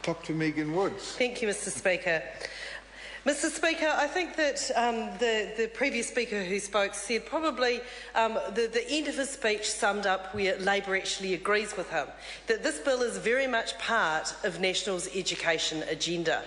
Up to Megan Woods. Thank you, Mr Speaker. Mr Speaker, I think that the previous speaker who spoke said probably the end of his speech summed up where Labor actually agrees with him, that this bill is very much part of National's education agenda.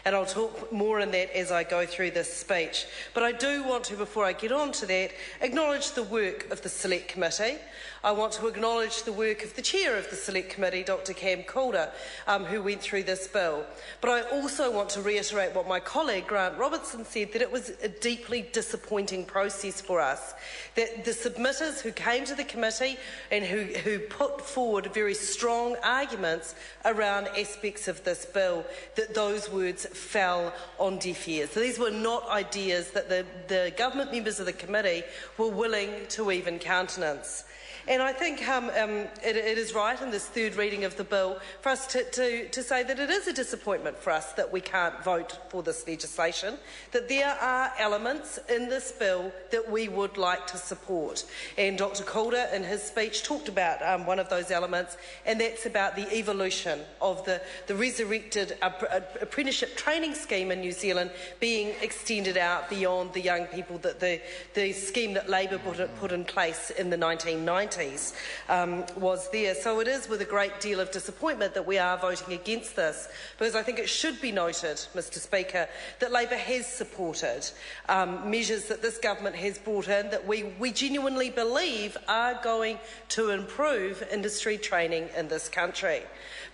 And I'll talk more on that as I go through this speech. But I do want to, before I get on to that, acknowledge the work of the Select Committee. I want to acknowledge the work of the Chair of the Select Committee, Dr Cam Calder, who went through this bill. But I also want to reiterate what my colleague Grant Robertson said, that it was a deeply disappointing process for us, that the submitters who came to the committee and who put forward very strong arguments around aspects of this bill, that those words fell on deaf ears. So these were not ideas that the government members of the committee were willing to even countenance. And I think it is right in this third reading of the bill for us to say that it is a disappointment for us that we can't vote for this legislation, that there are elements in this bill that we would like to support. And Dr Calder in his speech talked about one of those elements, and that's about the evolution of the resurrected apprenticeship training scheme in New Zealand being extended out beyond the young people, that the scheme that Labor put in place in the 1990s. Was there. So it is with a great deal of disappointment that we are voting against this, because I think it should be noted, Mr Speaker, that Labor has supported measures that this government has brought in that we genuinely believe are going to improve industry training in this country.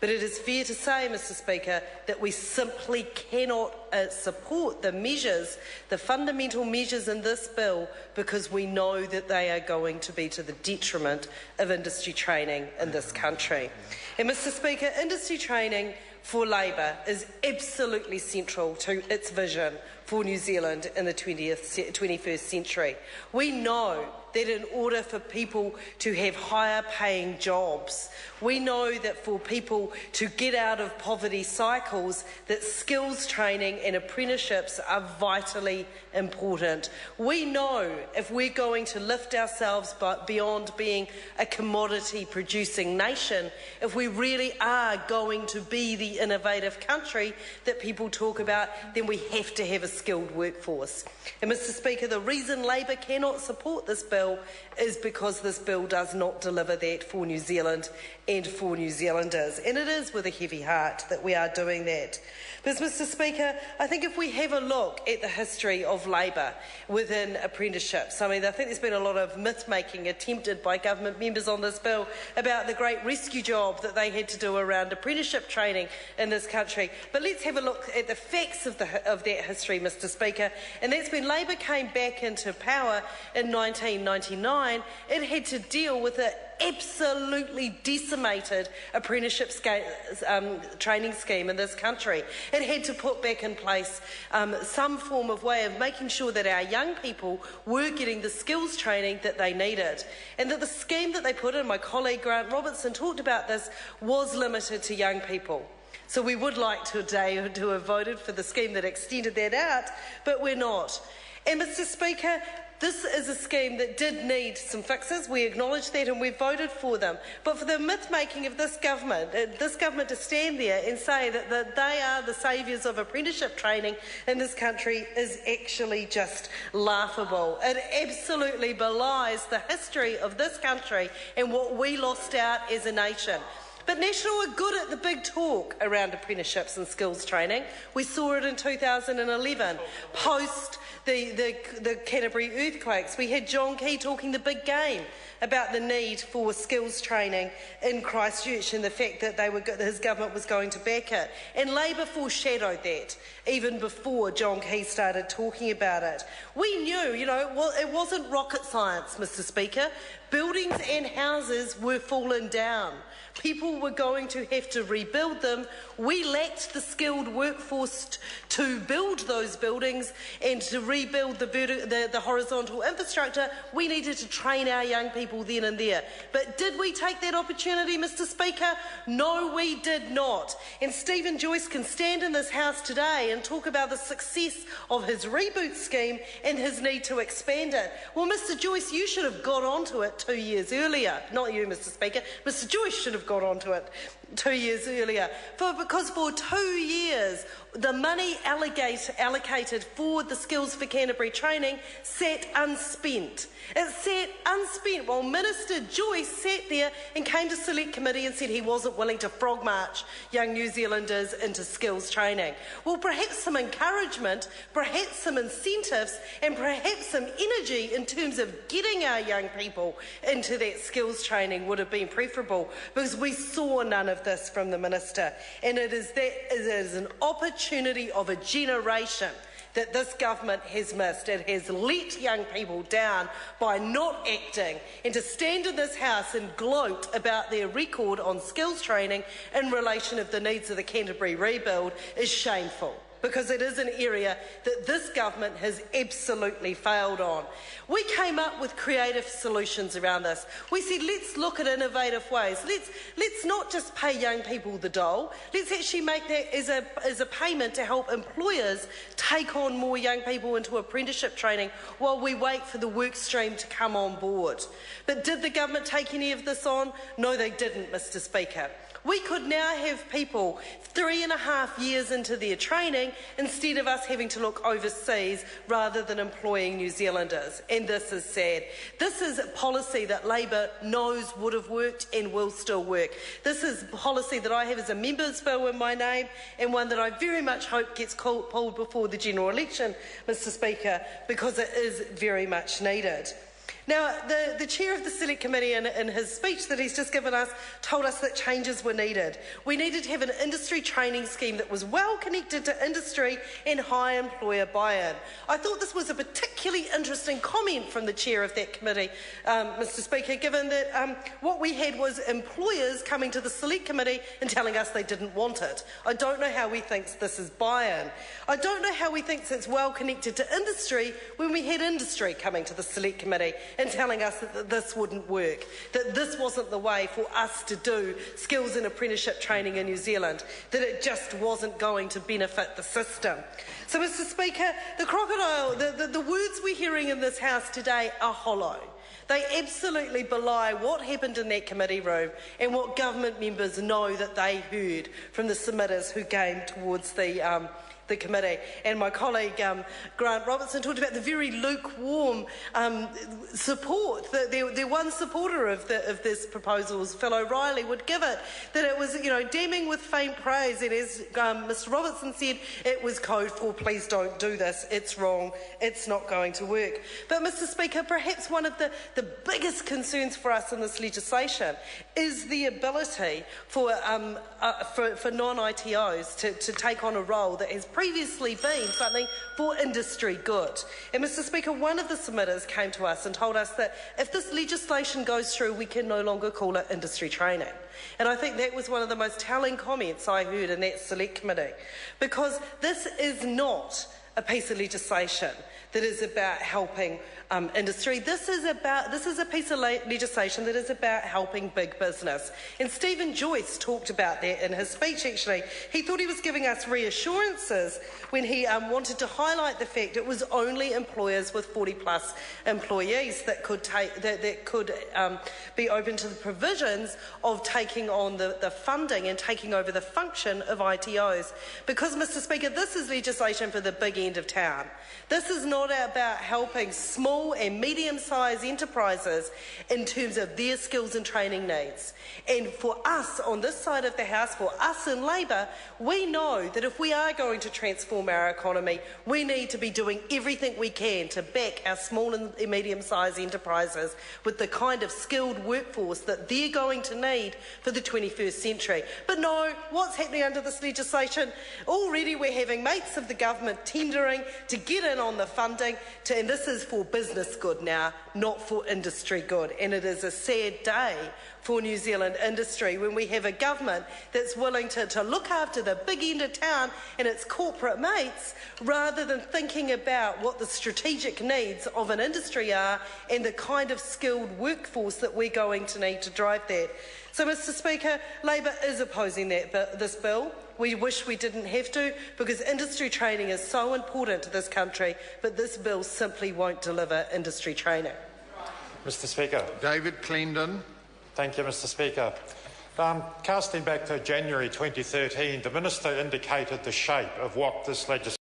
But it is fair to say, Mr Speaker, that we simply cannot support the measures, the fundamental measures in this bill, because we know that they are going to be to the detriment of industry training in this country. And Mr Speaker, industry training for Labor is absolutely central to its vision for New Zealand in the 21st century. We know that in order for people to have higher paying jobs, we know that for people to get out of poverty cycles, that skills training and apprenticeships are vitally important. We know if we're going to lift ourselves beyond being a commodity producing nation, if we really are going to be the innovative country that people talk about, then we have to have a skilled workforce. And Mr Speaker, the reason Labor cannot support this bill is because this bill does not deliver that for New Zealand and for New Zealanders. And it is with a heavy heart that we are doing that. Because, Mr Speaker, I think if we have a look at the history of Labor within apprenticeships, I mean, I think there's been a lot of myth-making attempted by government members on this bill about the great rescue job that they had to do around apprenticeship training in this country. But let's have a look at the facts of that history, Mr Speaker. And that's when Labor came back into power in 1999, it had to deal with an absolutely decimated apprenticeship training scheme in this country. It had to put back in place some form of way of making sure that our young people were getting the skills training that they needed. And that the scheme that they put in, my colleague Grant Robertson talked about this, was limited to young people. So we would like today to have voted for the scheme that extended that out, but we're not. And Mr Speaker, this is a scheme that did need some fixes. We acknowledge that and we voted for them. But for the myth-making of this government to stand there and say that they are the saviours of apprenticeship training in this country is actually just laughable. It absolutely belies the history of this country and what we lost out as a nation. But National are good at the big talk around apprenticeships and skills training. We saw it in 2011, post the Canterbury earthquakes. We had John Key talking the big game about the need for skills training in Christchurch and the fact that his government was going to back it. And Labor foreshadowed that even before John Key started talking about it. We knew, it wasn't rocket science, Mr Speaker. Buildings and houses were falling down. People were going to have to rebuild them. We lacked the skilled workforce to build those buildings and to rebuild the horizontal infrastructure. We needed to train our young people then and there. But did we take that opportunity, Mr Speaker? No, we did not. And Stephen Joyce can stand in this House today and talk about the success of his reboot scheme and his need to expand it. Well, Mr Joyce, you should have got onto it 2 years earlier. Not you, Mr Speaker. Mr Joyce should have got onto it 2 years earlier, because for 2 years the money allocated for the Skills for Canterbury training sat unspent. It sat unspent while Minister Joyce sat there and came to Select Committee and said he wasn't willing to frog march young New Zealanders into skills training. Well, perhaps some encouragement, perhaps some incentives, and perhaps some energy in terms of getting our young people into that skills training would have been preferable, because we saw none of this from the Minister. And it is an opportunity of a generation that this government has missed. It has let young people down by not acting, and to stand in this House and gloat about their record on skills training in relation to the needs of the Canterbury rebuild is shameful, because it is an area that this government has absolutely failed on. We came up with creative solutions around this. We said, let's look at innovative ways. Let's not just pay young people the dole. Let's actually make that as a payment to help employers take on more young people into apprenticeship training while we wait for the work stream to come on board. But did the government take any of this on? No, they didn't, Mr. Speaker. We could now have people 3.5 years into their training instead of us having to look overseas rather than employing New Zealanders. And this is sad. This is a policy that Labour knows would have worked and will still work. This is a policy that I have as a member's bill in my name, and one that I very much hope gets pulled before the general election, Mr. Speaker, because it is very much needed. Now, the chair of the Select Committee in his speech that he's just given us told us that changes were needed. We needed to have an industry training scheme that was well connected to industry and high employer buy-in. I thought this was a particularly interesting comment from the chair of that committee, Mr. Speaker, given that what we had was employers coming to the Select Committee and telling us they didn't want it. I don't know how he thinks this is buy-in. I don't know how he thinks it's well connected to industry when we had industry coming to the Select Committee and telling us that this wouldn't work, that this wasn't the way for us to do skills and apprenticeship training in New Zealand, that it just wasn't going to benefit the system. So, Mr. Speaker, the words we're hearing in this House today are hollow. They absolutely belie what happened in that committee room and what government members know that they heard from the submitters who came towards the committee. And my colleague Grant Robertson talked about the very lukewarm support that their one supporter of this proposal, Phil O'Reilly, would give it, that it was, damning with faint praise, and as Mr. Robertson said, it was code for please don't do this, it's wrong, it's not going to work. But Mr. Speaker, perhaps one of the biggest concerns for us in this legislation is the ability for non-ITOs to take on a role that has previously been something for industry good. And Mr. Speaker, one of the submitters came to us and told us that if this legislation goes through, we can no longer call it industry training. And I think that was one of the most telling comments I heard in that Select Committee, because this is not a piece of legislation that is about helping industry. This is a piece of legislation that is about helping big business. And Stephen Joyce talked about that in his speech, actually. He thought he was giving us reassurances when he wanted to highlight the fact it was only employers with 40+ employees that could be open to the provisions of taking on the funding and taking over the function of ITOs. Because, Mr. Speaker, this is legislation for the big end of town. This is not about helping small and medium-sized enterprises in terms of their skills and training needs. And for us on this side of the House, for us in Labour, we know that if we are going to transform our economy, we need to be doing everything we can to back our small and medium-sized enterprises with the kind of skilled workforce that they're going to need for the 21st century. But no, what's happening under this legislation? Already we're having mates of the government tendering to get in on the funding, and this is for business good now, not for industry good. And it is a sad day for New Zealand industry when we have a government that's willing to look after the big end of town and its corporate mates rather than thinking about what the strategic needs of an industry are and the kind of skilled workforce that we're going to need to drive that. So, Mr. Speaker, Labour is opposing this bill. We wish we didn't have to, because industry training is so important to this country, but this bill simply won't deliver industry training. Mr. Speaker. David Clendon. Thank you, Mr. Speaker. Casting back to January 2013, the Minister indicated the shape of what this legislation